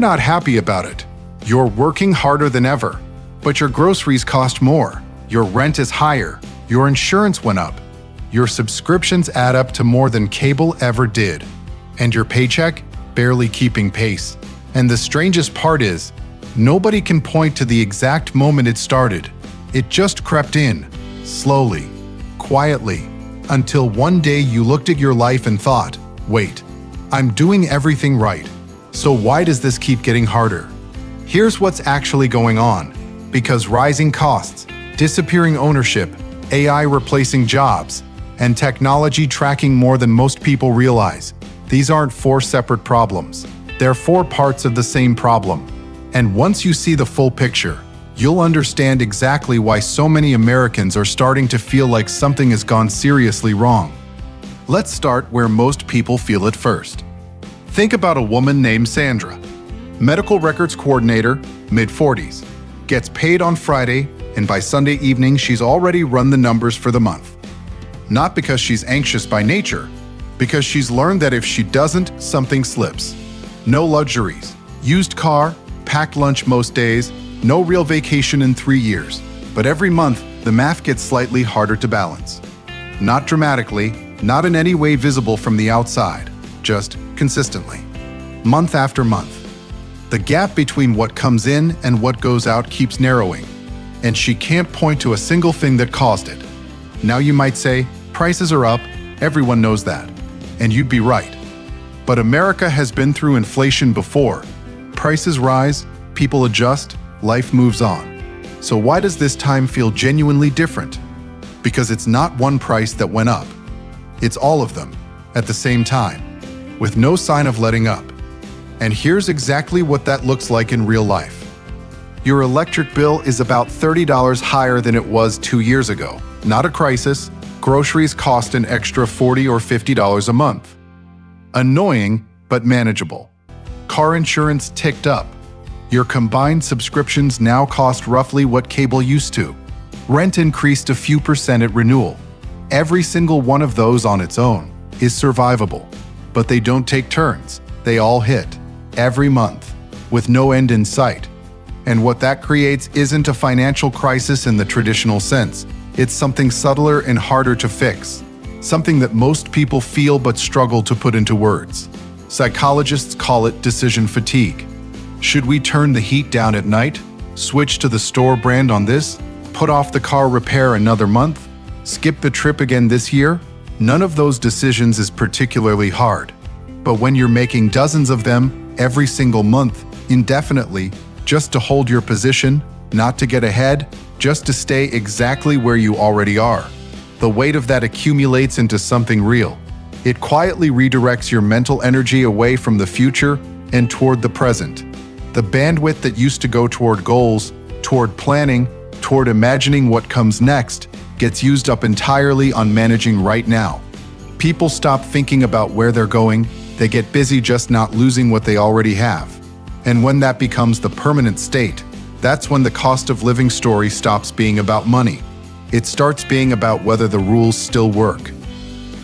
Not happy about it. You're working harder than ever, but your groceries cost more, your rent is higher, your insurance went up, your subscriptions add up to more than cable ever did, and your paycheck barely keeping pace. And the strangest part is, nobody can point to the exact moment it started. It just crept in, slowly, quietly, until one day you looked at your life and thought, wait, I'm doing everything right, so why does this keep getting harder? Here's what's actually going on. Because rising costs, disappearing ownership, AI replacing jobs, and technology tracking more than most people realize, these aren't four separate problems. They're four parts of the same problem. And once you see the full picture, you'll understand exactly why so many Americans are starting to feel like something has gone seriously wrong. Let's start where most people feel it first. Think about a woman named Sandra, medical records coordinator, mid-40s, gets paid on Friday, and by Sunday evening she's already run the numbers for the month. Not because she's anxious by nature, because she's learned that if she doesn't, something slips. No luxuries, used car, packed lunch most days, no real vacation in 3 years. But every month, the math gets slightly harder to balance. Not dramatically, not in any way visible from the outside, just consistently, month after month. The gap between what comes in and what goes out keeps narrowing, and she can't point to a single thing that caused it. Now you might say, prices are up, everyone knows that, and you'd be right. But America has been through inflation before. Prices rise, people adjust, life moves on. So why does this time feel genuinely different? Because it's not one price that went up. It's all of them, at the same time, with no sign of letting up. And here's exactly what that looks like in real life. Your electric bill is about $30 higher than it was 2 years ago. Not a crisis. Groceries cost an extra $40 or $50 a month. Annoying, but manageable. Car insurance ticked up. Your combined subscriptions now cost roughly what cable used to. Rent increased a few percent at renewal. Every single one of those on its own is survivable. But they don't take turns. They all hit, every month, with no end in sight. And what that creates isn't a financial crisis in the traditional sense. It's something subtler and harder to fix. Something that most people feel but struggle to put into words. Psychologists call it decision fatigue. Should we turn the heat down at night? Switch to the store brand on this? Put off the car repair another month? Skip the trip again this year? None of those decisions is particularly hard. But when you're making dozens of them every single month, indefinitely, just to hold your position, not to get ahead, just to stay exactly where you already are, the weight of that accumulates into something real. It quietly redirects your mental energy away from the future and toward the present. The bandwidth that used to go toward goals, toward planning, toward imagining what comes next, gets used up entirely on managing right now. People stop thinking about where they're going, they get busy just not losing what they already have. And when that becomes the permanent state, that's when the cost of living story stops being about money. It starts being about whether the rules still work.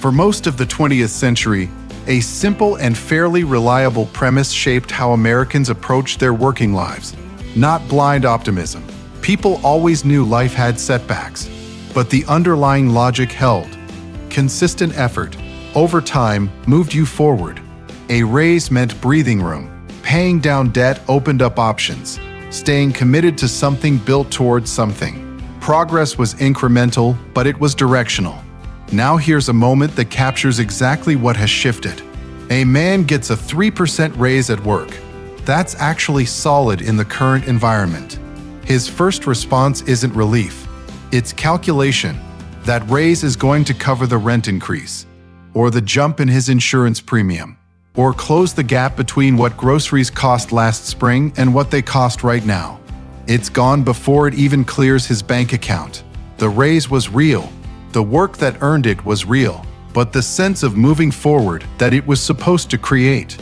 For most of the 20th century, a simple and fairly reliable premise shaped how Americans approached their working lives. Not blind optimism. People always knew life had setbacks, but the underlying logic held. Consistent effort, over time, moved you forward. A raise meant breathing room. Paying down debt opened up options. Staying committed to something built towards something. Progress was incremental, but it was directional. Now here's a moment that captures exactly what has shifted. A man gets a 3% raise at work. That's actually solid in the current environment. His first response isn't relief. It's calculation. That raise is going to cover the rent increase, or the jump in his insurance premium, or close the gap between what groceries cost last spring and what they cost right now. It's gone before it even clears his bank account. The raise was real. The work that earned it was real. But the sense of moving forward that it was supposed to create,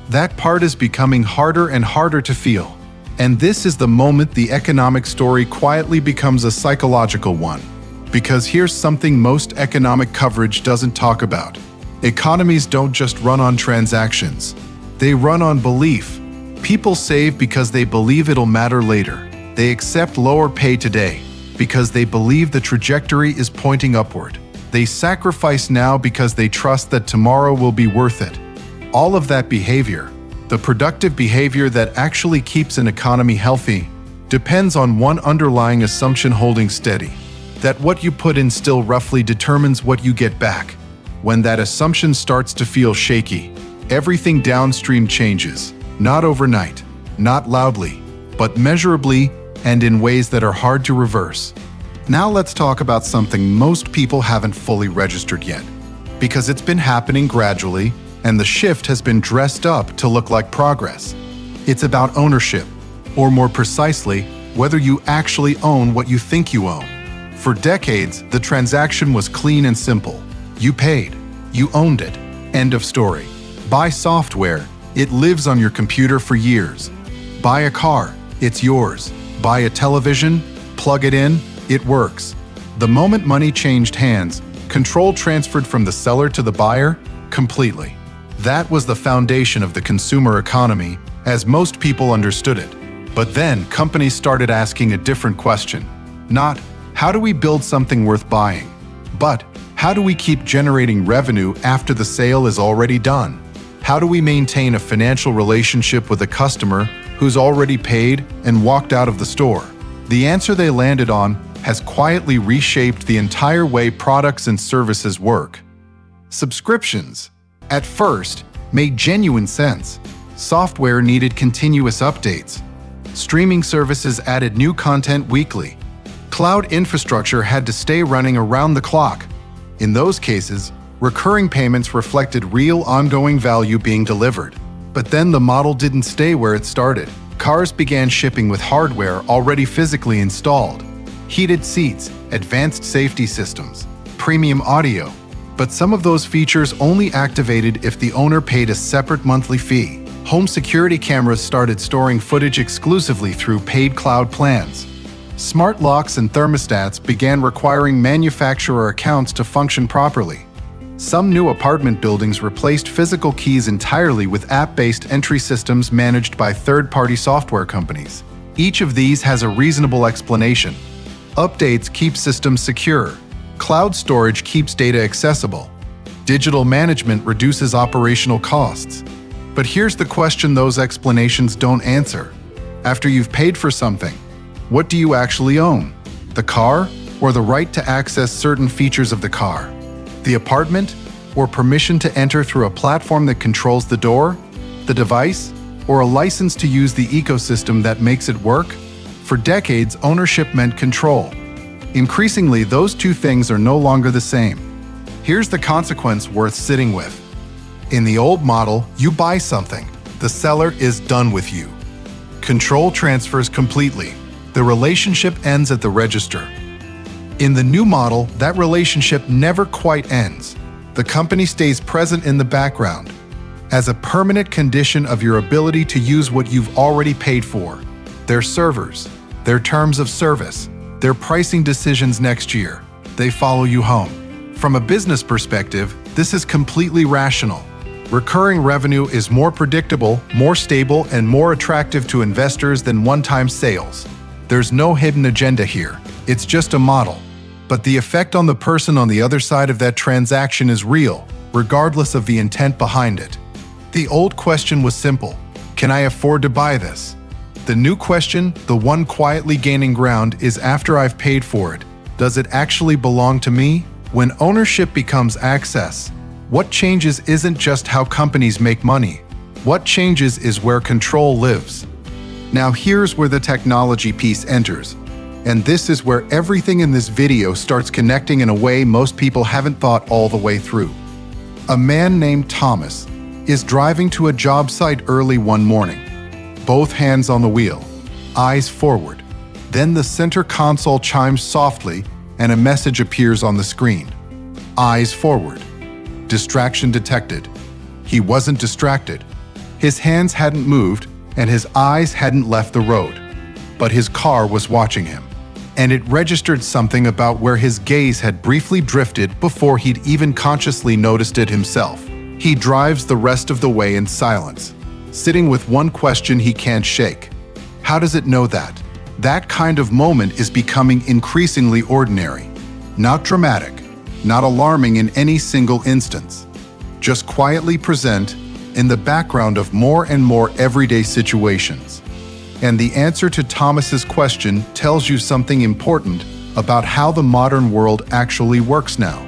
that part is becoming harder and harder to feel. And this is the moment the economic story quietly becomes a psychological one. Because here's something most economic coverage doesn't talk about. Economies don't just run on transactions. They run on belief. People save because they believe it'll matter later. They accept lower pay today because they believe the trajectory is pointing upward. They sacrifice now because they trust that tomorrow will be worth it. All of that behavior, the productive behavior that actually keeps an economy healthy, depends on one underlying assumption holding steady: that what you put in still roughly determines what you get back. When that assumption starts to feel shaky, everything downstream changes, not overnight, not loudly, but measurably and in ways that are hard to reverse. Now let's talk about something most people haven't fully registered yet, because it's been happening gradually and the shift has been dressed up to look like progress. It's about ownership, or more precisely, whether you actually own what you think you own. For decades, the transaction was clean and simple. You paid, you owned it, end of story. Buy software, it lives on your computer for years. Buy a car, it's yours. Buy a television, plug it in, it works. The moment money changed hands, control transferred from the seller to the buyer completely. That was the foundation of the consumer economy, as most people understood it. But then companies started asking a different question. Not, how do we build something worth buying? But, how do we keep generating revenue after the sale is already done? How do we maintain a financial relationship with a customer who's already paid and walked out of the store? The answer they landed on has quietly reshaped the entire way products and services work. Subscriptions, at first, made genuine sense. Software needed continuous updates. Streaming services added new content weekly. Cloud infrastructure had to stay running around the clock. In those cases, recurring payments reflected real ongoing value being delivered. But then the model didn't stay where it started. Cars began shipping with hardware already physically installed. Heated seats, advanced safety systems, premium audio. But some of those features only activated if the owner paid a separate monthly fee. Home security cameras started storing footage exclusively through paid cloud plans. Smart locks and thermostats began requiring manufacturer accounts to function properly. Some new apartment buildings replaced physical keys entirely with app-based entry systems managed by third-party software companies. Each of these has a reasonable explanation. Updates keep systems secure. Cloud storage keeps data accessible. Digital management reduces operational costs. But here's the question those explanations don't answer. After you've paid for something, what do you actually own? The car, or the right to access certain features of the car? The apartment, or permission to enter through a platform that controls the door? The device, or a license to use the ecosystem that makes it work? For decades, ownership meant control. Increasingly, those two things are no longer the same. Here's the consequence worth sitting with. In the old model, you buy something. The seller is done with you. Control transfers completely. The relationship ends at the register. In the new model, that relationship never quite ends. The company stays present in the background as a permanent condition of your ability to use what you've already paid for. Their servers, their terms of service, their pricing decisions next year. They follow you home. From a business perspective, this is completely rational. Recurring revenue is more predictable, more stable, and more attractive to investors than one-time sales. There's no hidden agenda here. It's just a model. But the effect on the person on the other side of that transaction is real, regardless of the intent behind it. The old question was simple: can I afford to buy this? The new question, the one quietly gaining ground, is after I've paid for it, does it actually belong to me? When ownership becomes access, what changes isn't just how companies make money. What changes is where control lives. Now here's where the technology piece enters. And this is where everything in this video starts connecting in a way most people haven't thought all the way through. A man named Thomas is driving to a job site early one morning. Both hands on the wheel, eyes forward. Then the center console chimes softly and a message appears on the screen. Eyes forward. Distraction detected. He wasn't distracted. His hands hadn't moved and his eyes hadn't left the road. But his car was watching him. And it registered something about where his gaze had briefly drifted before he'd even consciously noticed it himself. He drives the rest of the way in silence. sitting with one question he can't shake. How does it know that? That kind of moment is becoming increasingly ordinary. Not dramatic, not alarming in any single instance. Just quietly present in the background of more and more everyday situations. And the answer to Thomas's question tells you something important about how the modern world actually works now.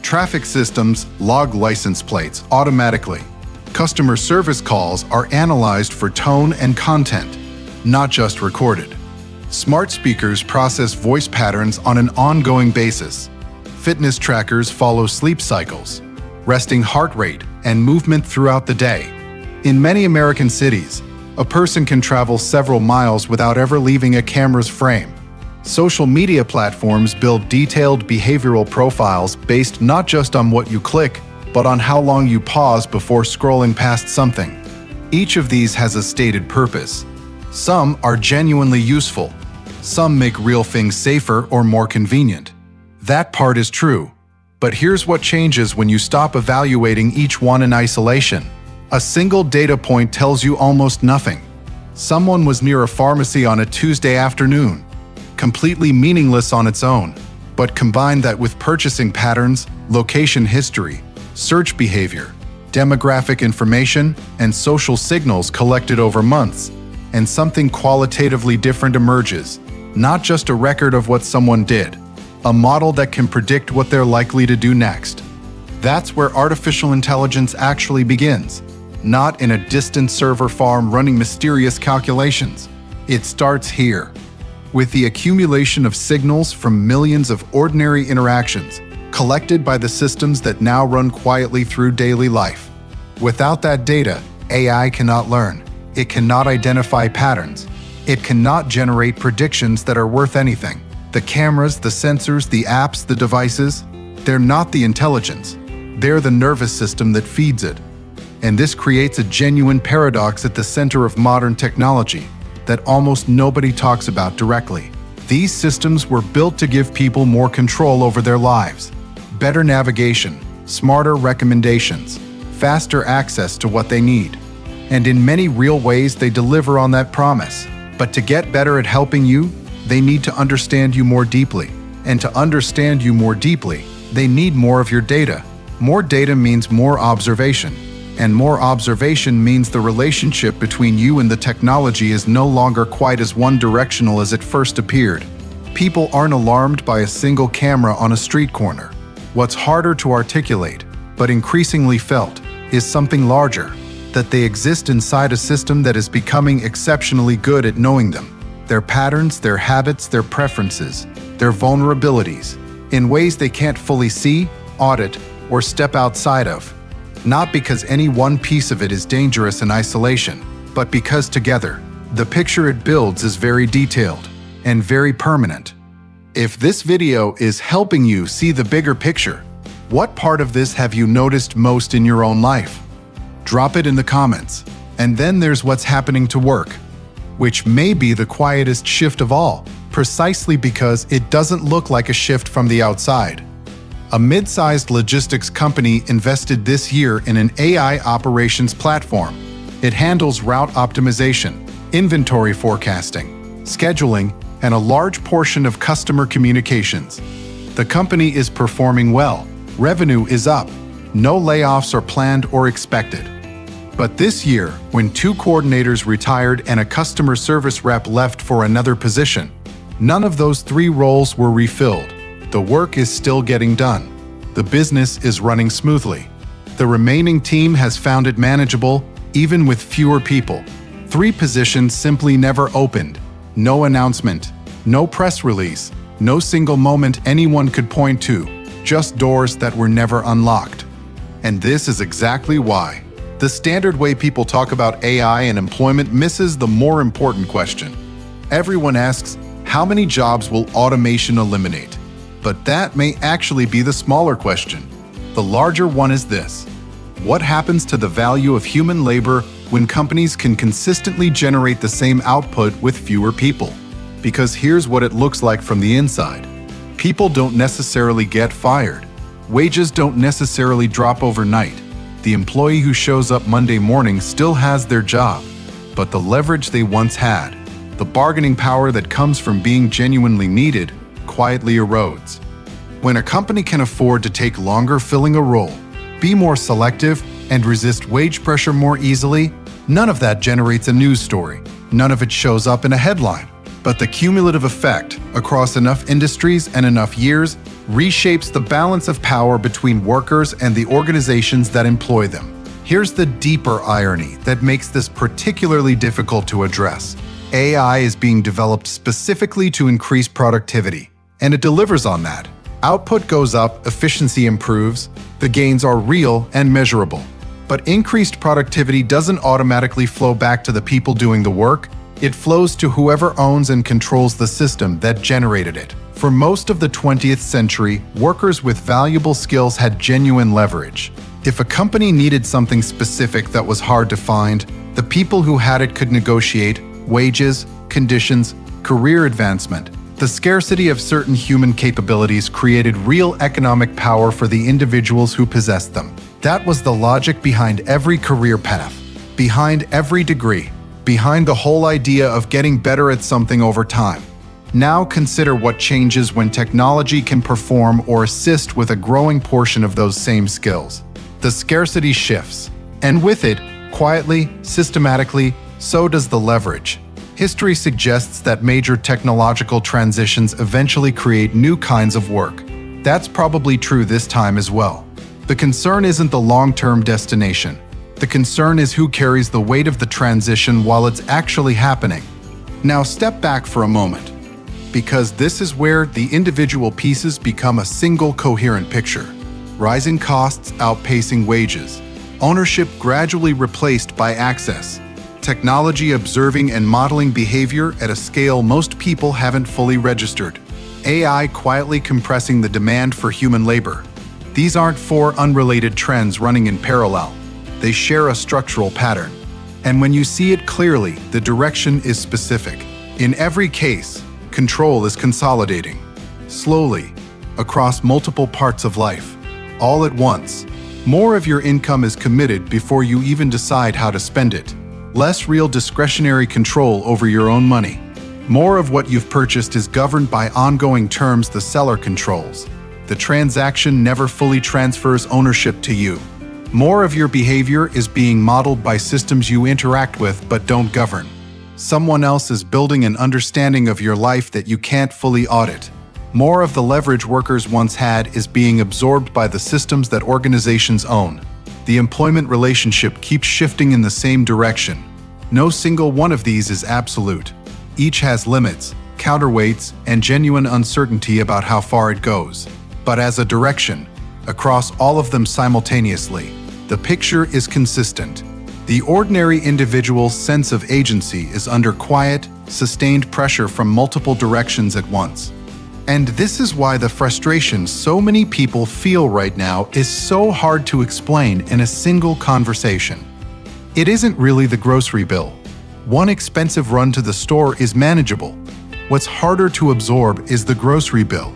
Traffic systems log license plates automatically. Customer service calls are analyzed for tone and content, not just recorded. Smart speakers process voice patterns on an ongoing basis. Fitness trackers follow sleep cycles, resting heart rate, and movement throughout the day. In many American cities, a person can travel several miles without ever leaving a camera's frame. Social media platforms build detailed behavioral profiles based not just on what you click, but on how long you pause before scrolling past something. Each of these has a stated purpose. Some are genuinely useful. Some make real things safer or more convenient. That part is true. But here's what changes when you stop evaluating each one in isolation. A single data point tells you almost nothing. Someone was near a pharmacy on a Tuesday afternoon. Completely meaningless on its own, but combine that with purchasing patterns, location history, search behavior, demographic information, and social signals collected over months, and something qualitatively different emerges. Not just a record of what someone did, a model that can predict what they're likely to do next. That's where artificial intelligence actually begins, not in a distant server farm running mysterious calculations. It starts here, with the accumulation of signals from millions of ordinary interactions collected by the systems that now run quietly through daily life. Without that data, AI cannot learn. It cannot identify patterns. It cannot generate predictions that are worth anything. The cameras, the sensors, the apps, the devices, they're not the intelligence. They're the nervous system that feeds it. And this creates a genuine paradox at the center of modern technology that almost nobody talks about directly. These systems were built to give people more control over their lives, better navigation, smarter recommendations, faster access to what they need. And in many real ways, they deliver on that promise. But to get better at helping you, they need to understand you more deeply. And to understand you more deeply, they need more of your data. More data means more observation. And more observation means the relationship between you and the technology is no longer quite as one-directional as it first appeared. People aren't alarmed by a single camera on a street corner. What's harder to articulate, but increasingly felt, is something larger, that they exist inside a system that is becoming exceptionally good at knowing them. Their patterns, their habits, their preferences, their vulnerabilities, in ways they can't fully see, audit, or step outside of. Not because any one piece of it is dangerous in isolation, but because together, the picture it builds is very detailed and very permanent. If this video is helping you see the bigger picture, what part of this have you noticed most in your own life? Drop it in the comments. And then there's what's happening to work, which may be the quietest shift of all, precisely because it doesn't look like a shift from the outside. A mid-sized logistics company invested this year in an AI operations platform. It handles route optimization, inventory forecasting, scheduling, and a large portion of customer communications. The company is performing well. Revenue is up. No layoffs are planned or expected. But this year, when 2 coordinators retired and a customer service rep left for another position, none of those 3 roles were refilled. The work is still getting done. The business is running smoothly. The remaining team has found it manageable, even with fewer people. 3 positions simply never opened. No announcement, no press release, no single moment anyone could point to, just doors that were never unlocked. And this is exactly why. The standard way people talk about AI and employment misses the more important question. Everyone asks, how many jobs will automation eliminate? But that may actually be the smaller question. The larger one is this: what happens to the value of human labor when companies can consistently generate the same output with fewer people? Because here's what it looks like from the inside. People don't necessarily get fired. Wages don't necessarily drop overnight. The employee who shows up Monday morning still has their job, but the leverage they once had, the bargaining power that comes from being genuinely needed, quietly erodes. When a company can afford to take longer filling a role, be more selective, and resist wage pressure more easily, none of that generates a news story. None of it shows up in a headline. But the cumulative effect across enough industries and enough years reshapes the balance of power between workers and the organizations that employ them. Here's the deeper irony that makes this particularly difficult to address. AI is being developed specifically to increase productivity, and it delivers on that. Output goes up, efficiency improves, the gains are real and measurable. But increased productivity doesn't automatically flow back to the people doing the work. It flows to whoever owns and controls the system that generated it. For most of the 20th century, workers with valuable skills had genuine leverage. If a company needed something specific that was hard to find, the people who had it could negotiate wages, conditions, career advancement. The scarcity of certain human capabilities created real economic power for the individuals who possessed them. That was the logic behind every career path, behind every degree, behind the whole idea of getting better at something over time. Now consider what changes when technology can perform or assist with a growing portion of those same skills. The scarcity shifts, and with it, quietly, systematically, so does the leverage. History suggests that major technological transitions eventually create new kinds of work. That's probably true this time as well. The concern isn't the long-term destination. The concern is who carries the weight of the transition while it's actually happening. Now step back for a moment, because this is where the individual pieces become a single coherent picture. Rising costs outpacing wages, ownership gradually replaced by access, technology observing and modeling behavior at a scale most people haven't fully registered, AI quietly compressing the demand for human labor. These aren't four unrelated trends running in parallel. They share a structural pattern. And when you see it clearly, the direction is specific. In every case, control is consolidating, slowly, across multiple parts of life, all at once. More of your income is committed before you even decide how to spend it. Less real discretionary control over your own money. More of what you've purchased is governed by ongoing terms the seller controls. The transaction never fully transfers ownership to you. More of your behavior is being modeled by systems you interact with but don't govern. Someone else is building an understanding of your life that you can't fully audit. More of the leverage workers once had is being absorbed by the systems that organizations own. The employment relationship keeps shifting in the same direction. No single one of these is absolute. Each has limits, counterweights, and genuine uncertainty about how far it goes. But as a direction, across all of them simultaneously, the picture is consistent. The ordinary individual's sense of agency is under quiet, sustained pressure from multiple directions at once. And this is why the frustration so many people feel right now is so hard to explain in a single conversation. It isn't really the grocery bill. One expensive run to the store is manageable. What's harder to absorb is the grocery bill,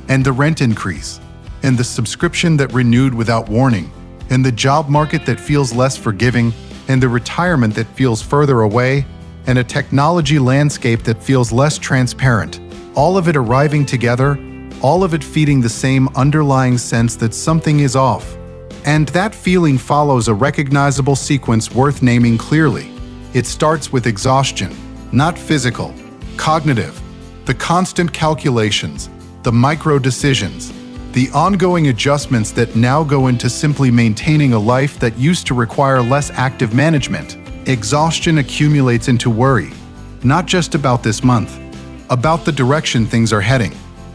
and the rent increase, and the subscription that renewed without warning, and the job market that feels less forgiving, and the retirement that feels further away, and a technology landscape that feels less transparent. All of it arriving together, all of it feeding the same underlying sense that something is off. And that feeling follows a recognizable sequence worth naming clearly. It starts with exhaustion, not physical, cognitive, the constant calculations, the micro decisions, the ongoing adjustments that now go into simply maintaining a life that used to require less active management. Exhaustion accumulates into worry, not just about this month, about the direction things are heading.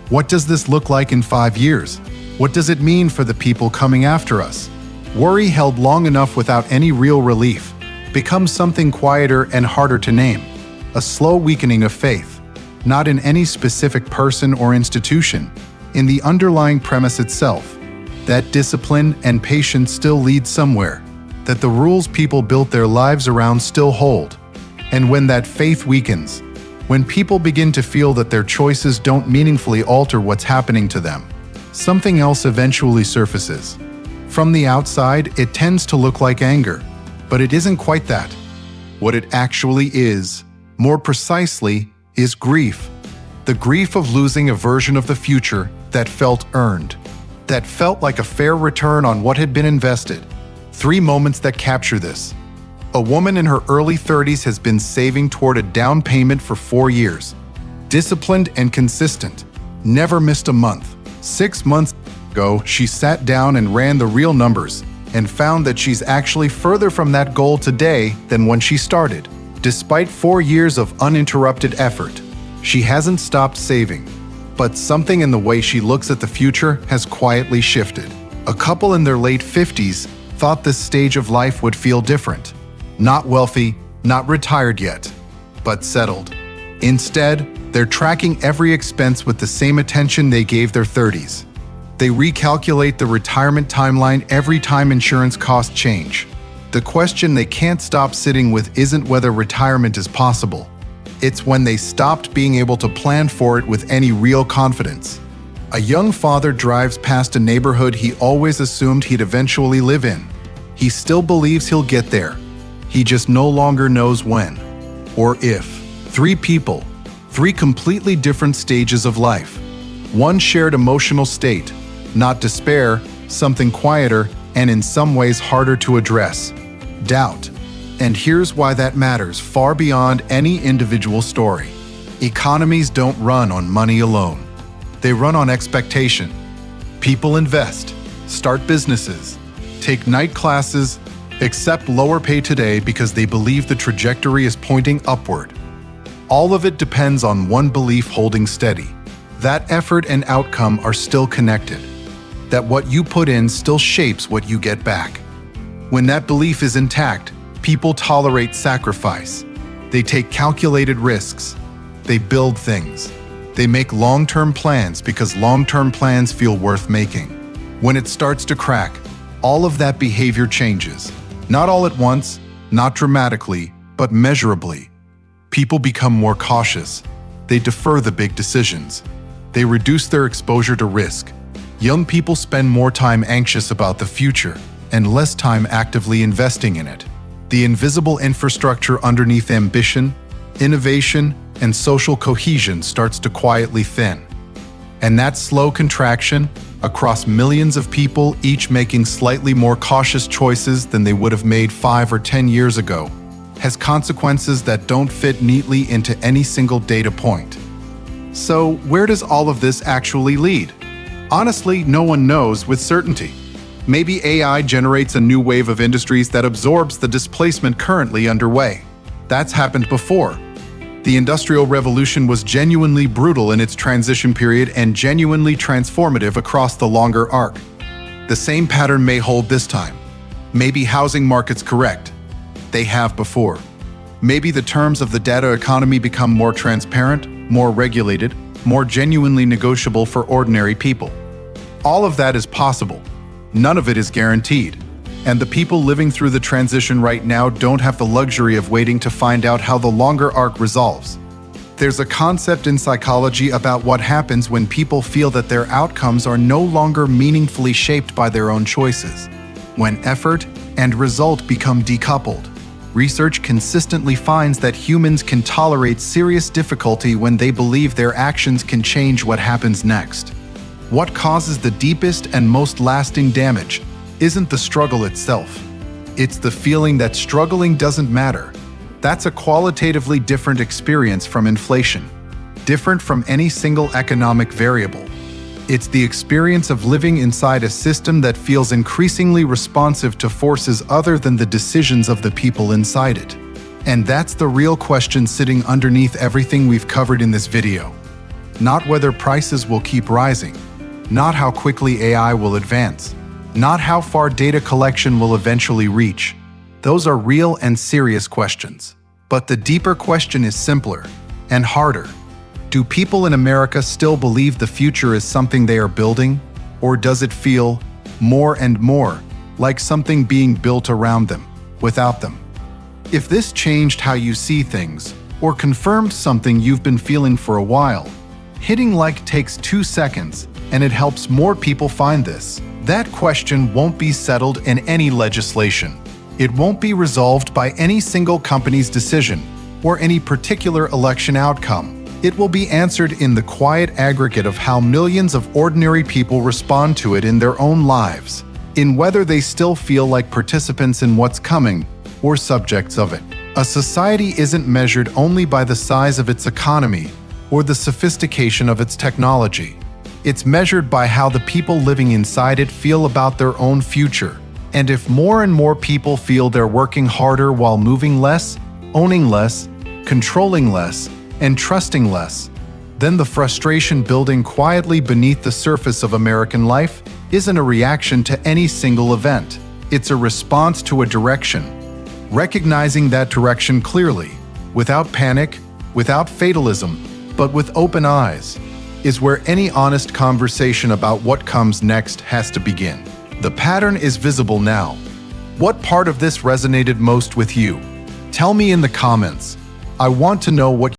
What does this look like in 5 years? What does it mean for the people coming after us? Worry held long enough without any real relief becomes something quieter and harder to name, a slow weakening of faith, not in any specific person or institution, in the underlying premise itself, that discipline and patience still lead somewhere, that the rules people built their lives around still hold. And when that faith weakens, when people begin to feel that their choices don't meaningfully alter what's happening to them, something else eventually surfaces. From the outside, it tends to look like anger, but it isn't quite that. What it actually is, more precisely, is grief. The grief of losing a version of the future that felt earned, that felt like a fair return on what had been invested. 3 moments that capture this. A woman in her early 30s has been saving toward a down payment for 4 years. Disciplined and consistent, never missed a month. 6 months ago, she sat down and ran the real numbers and found that she's actually further from that goal today than when she started. Despite 4 years of uninterrupted effort, she hasn't stopped saving. But something in the way she looks at the future has quietly shifted. A couple in their late 50s thought this stage of life would feel different. Not wealthy, not retired yet, but settled. Instead, they're tracking every expense with the same attention they gave their 30s. They recalculate the retirement timeline every time insurance costs change. The question they can't stop sitting with isn't whether retirement is possible. It's when they stopped being able to plan for it with any real confidence. A young father drives past a neighborhood he always assumed he'd eventually live in. He still believes he'll get there. He just no longer knows when or if. 3 people, 3 completely different stages of life. One shared emotional state, not despair, something quieter and in some ways harder to address. Doubt. And here's why that matters far beyond any individual story. Economies don't run on money alone. They run on expectation. People invest, start businesses, take night classes, accept lower pay today because they believe the trajectory is pointing upward. All of it depends on one belief holding steady. That effort and outcome are still connected. That what you put in still shapes what you get back. When that belief is intact, people tolerate sacrifice. They take calculated risks. They build things. They make long-term plans because long-term plans feel worth making. When it starts to crack, all of that behavior changes. Not all at once, not dramatically, but measurably. People become more cautious. They defer the big decisions. They reduce their exposure to risk. Young people spend more time anxious about the future and less time actively investing in it. The invisible infrastructure underneath ambition, innovation, and social cohesion starts to quietly thin. And that slow contraction, across millions of people each making slightly more cautious choices than they would have made 5 or 10 years ago, has consequences that don't fit neatly into any single data point. So, where does all of this actually lead? Honestly, no one knows with certainty. Maybe AI generates a new wave of industries that absorbs the displacement currently underway. That's happened before. The Industrial Revolution was genuinely brutal in its transition period and genuinely transformative across the longer arc. The same pattern may hold this time. Maybe housing markets correct. They have before. Maybe the terms of the data economy become more transparent, more regulated, more genuinely negotiable for ordinary people. All of that is possible. None of it is guaranteed. And the people living through the transition right now don't have the luxury of waiting to find out how the longer arc resolves. There's a concept in psychology about what happens when people feel that their outcomes are no longer meaningfully shaped by their own choices. When effort and result become decoupled. Research consistently finds that humans can tolerate serious difficulty when they believe their actions can change what happens next. What causes the deepest and most lasting damage isn't the struggle itself. It's the feeling that struggling doesn't matter. That's a qualitatively different experience from inflation, different from any single economic variable. It's the experience of living inside a system that feels increasingly responsive to forces other than the decisions of the people inside it. And that's the real question sitting underneath everything we've covered in this video. Not whether prices will keep rising, not how quickly AI will advance, not how far data collection will eventually reach. Those are real and serious questions. But the deeper question is simpler and harder. Do people in America still believe the future is something they are building? Or does it feel, more and more, like something being built around them, without them? If this changed how you see things, or confirmed something you've been feeling for a while, hitting like takes 2 seconds, and it helps more people find this. That question won't be settled in any legislation. It won't be resolved by any single company's decision or any particular election outcome. It will be answered in the quiet aggregate of how millions of ordinary people respond to it in their own lives, in whether they still feel like participants in what's coming or subjects of it. A society isn't measured only by the size of its economy or the sophistication of its technology. It's measured by how the people living inside it feel about their own future. And if more and more people feel they're working harder while moving less, owning less, controlling less, and trusting less, then the frustration building quietly beneath the surface of American life isn't a reaction to any single event. It's a response to a direction. Recognizing that direction clearly, without panic, without fatalism, but with open eyes, is where any honest conversation about what comes next has to begin. The pattern is visible now. What part of this resonated most with you? Tell me in the comments. I want to know what